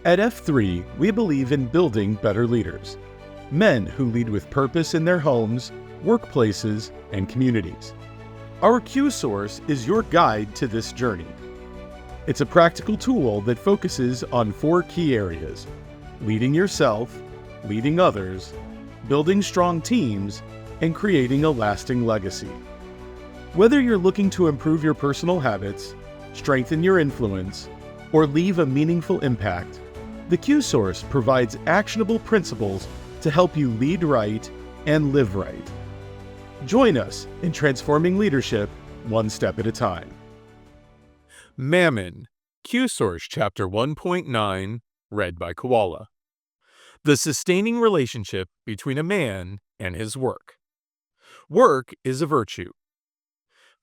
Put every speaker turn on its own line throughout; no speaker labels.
At F3, we believe in building better leaders, men who lead with purpose in their homes, workplaces, and communities. Our QSource is your guide to this journey. It's a practical tool that focuses on 4 key areas: leading yourself, leading others, building strong teams, and creating a lasting legacy. Whether you're looking to improve your personal habits, strengthen your influence, or leave a meaningful impact, the QSource provides actionable principles to help you lead right and live right. Join us in transforming leadership one step at a time.
Mammon, QSource Chapter 1.9, read by Koala. The sustaining relationship between a man and his work. Work is a virtue.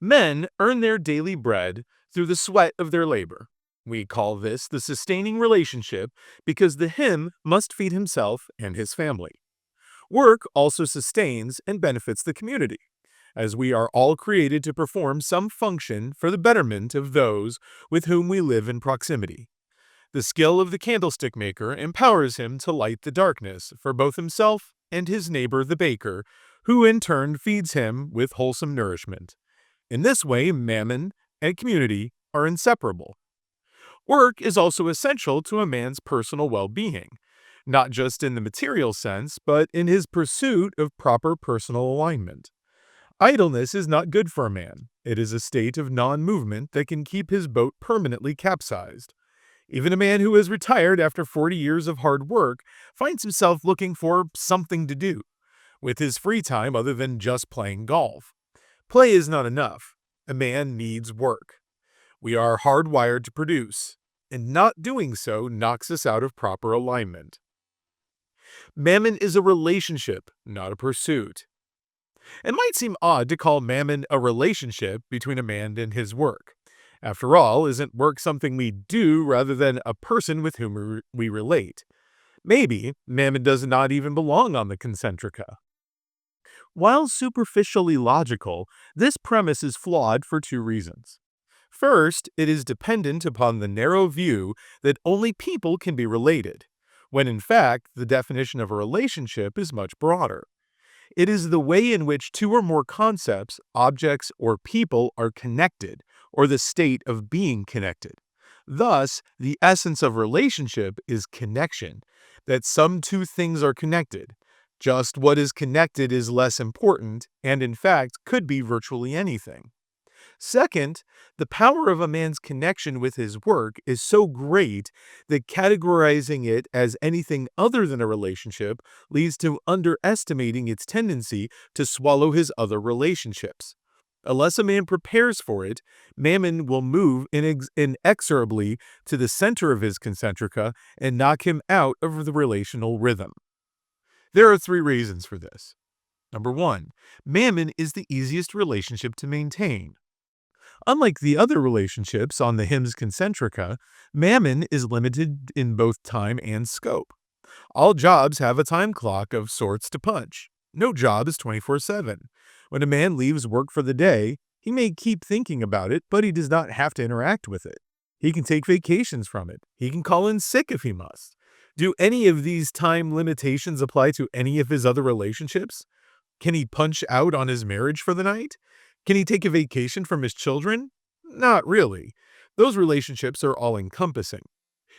Men earn their daily bread through the sweat of their labor. We call this the sustaining relationship because the him must feed himself and his family. Work also sustains and benefits the community, as we are all created to perform some function for the betterment of those with whom we live in proximity. The skill of the candlestick maker empowers him to light the darkness for both himself and his neighbor the baker, who in turn feeds him with wholesome nourishment. In this way, mammon and community are inseparable. Work is also essential to a man's personal well-being, not just in the material sense, but in his pursuit of proper personal alignment. Idleness is not good for a man. It is a state of non-movement that can keep his boat permanently capsized. Even a man who is retired after 40 years of hard work finds himself looking for something to do with his free time other than just playing golf. Play is not enough. A man needs work. We are hardwired to produce, and not doing so knocks us out of proper alignment. Mammon is a relationship, not a pursuit. It might seem odd to call mammon a relationship between a man and his work. After all, isn't work something we do rather than a person with whom we relate? Maybe mammon does not even belong on the concentrica. While superficially logical, this premise is flawed for 2 reasons. First, it is dependent upon the narrow view that only people can be related, when in fact the definition of a relationship is much broader. It is the way in which 2 or more concepts, objects, or people are connected, or the state of being connected. Thus, the essence of relationship is connection, that some 2 things are connected. Just what is connected is less important, and in fact could be virtually anything. Second, the power of a man's connection with his work is so great that categorizing it as anything other than a relationship leads to underestimating its tendency to swallow his other relationships. Unless a man prepares for it, mammon will move inexorably to the center of his concentrica and knock him out of the relational rhythm. There are 3 reasons for this. Number 1, mammon is the easiest relationship to maintain. Unlike the other relationships on the hymn's concentrica, mammon is limited in both time and scope. All jobs have a time clock of sorts to punch. No job is 24/7. When a man leaves work for the day, he may keep thinking about it, but he does not have to interact with it. He can take vacations from it. He can call in sick if he must. Do any of these time limitations apply to any of his other relationships? Can he punch out on his marriage for the night? Can he take a vacation from his children? Not really. Those relationships are all-encompassing.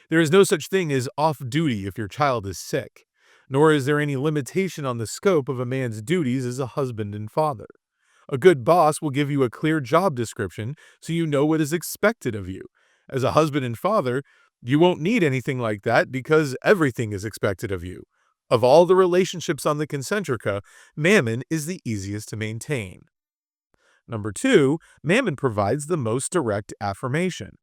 There is no such thing as off-duty if your child is sick, nor is there any limitation on the scope of a man's duties as a husband and father. A good boss will give you a clear job description so you know what is expected of you. As a husband and father, you won't need anything like that because everything is expected of you. Of all the relationships on the concentrica, mammon is the easiest to maintain. Number 2, mammon provides the most direct affirmation.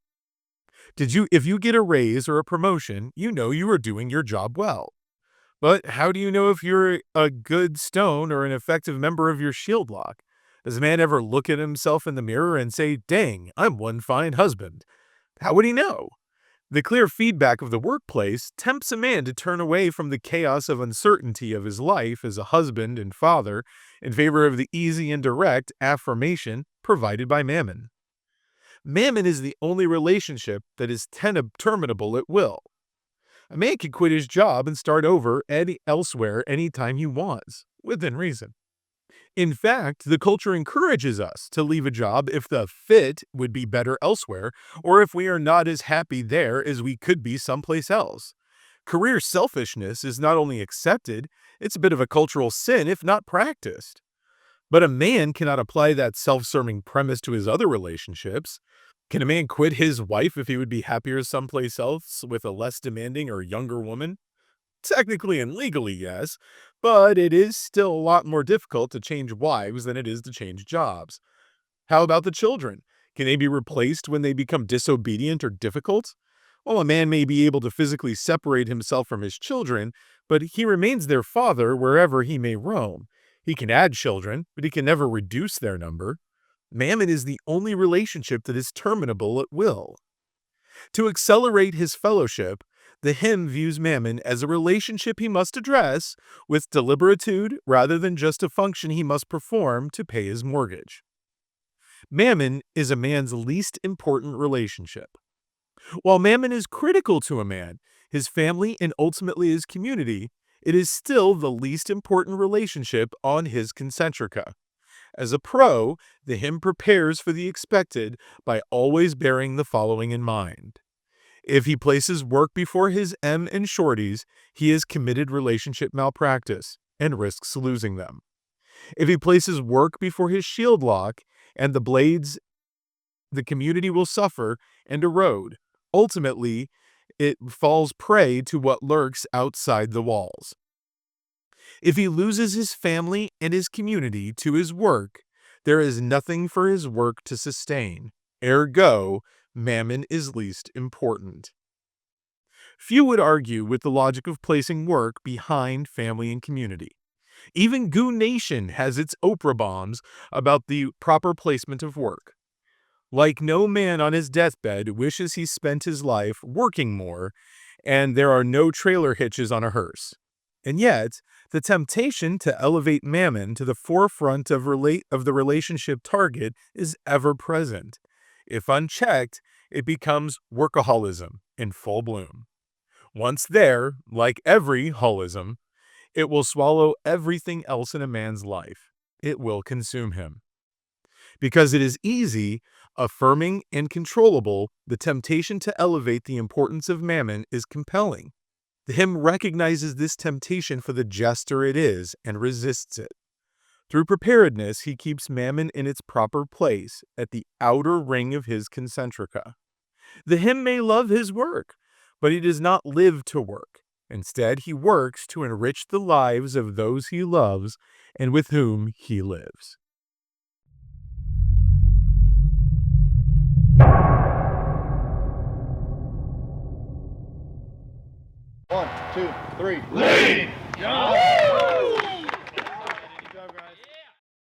If you get a raise or a promotion, you know you are doing your job well. But how do you know if you're a good stone or an effective member of your shield lock? Does a man ever look at himself in the mirror and say, "Dang, I'm one fine husband"? How would he know? The clear feedback of the workplace tempts a man to turn away from the chaos of uncertainty of his life as a husband and father in favor of the easy and direct affirmation provided by mammon. Mammon is the only relationship that is terminable at will. A man can quit his job and start over elsewhere anytime he wants, within reason. In fact, the culture encourages us to leave a job if the fit would be better elsewhere, or if we are not as happy there as we could be someplace else. Career selfishness is not only accepted, it's a bit of a cultural sin if not practiced. But a man cannot apply that self-serving premise to his other relationships. Can a man quit his wife if he would be happier someplace else with a less demanding or younger woman? Technically and legally, yes, but it is still a lot more difficult to change wives than it is to change jobs. How about the children? Can they be replaced when they become disobedient or difficult? Well, a man may be able to physically separate himself from his children, but he remains their father wherever he may roam. He can add children, but he can never reduce their number. Mammon is the only relationship that is terminable at will. To accelerate his fellowship, the hymn views Mammon as a relationship he must address with deliberitude rather than just a function he must perform to pay his mortgage. Mammon is a man's least important relationship. While Mammon is critical to a man, his family, and ultimately his community, it is still the least important relationship on his concentrica. As a pro, the hymn prepares for the expected by always bearing the following in mind. If he places work before his M and shorties, he has committed relationship malpractice and risks losing them. If he places work before his shield lock and the blades, the community will suffer and erode. Ultimately, it falls prey to what lurks outside the walls. If he loses his family and his community to his work, there is nothing for his work to sustain. Ergo, Mammon is least important. Few would argue with the logic of placing work behind family and community. Even Goo Nation has its Oprah bombs about the proper placement of work. Like no man on his deathbed wishes he spent his life working more, and there are no trailer hitches on a hearse. And yet, the temptation to elevate Mammon to the forefront of the relationship target is ever present. If unchecked, it becomes workaholism in full bloom. Once there, like every holism, it will swallow everything else in a man's life. It will consume him. Because it is easy, affirming, and controllable, the temptation to elevate the importance of Mammon is compelling. The hymn recognizes this temptation for the jester it is and resists it. Through preparedness, he keeps Mammon in its proper place at the outer ring of his concentrica. The hymn may love his work, but he does not live to work. Instead, he works to enrich the lives of those he loves and with whom he lives.
One, two, three. Lead!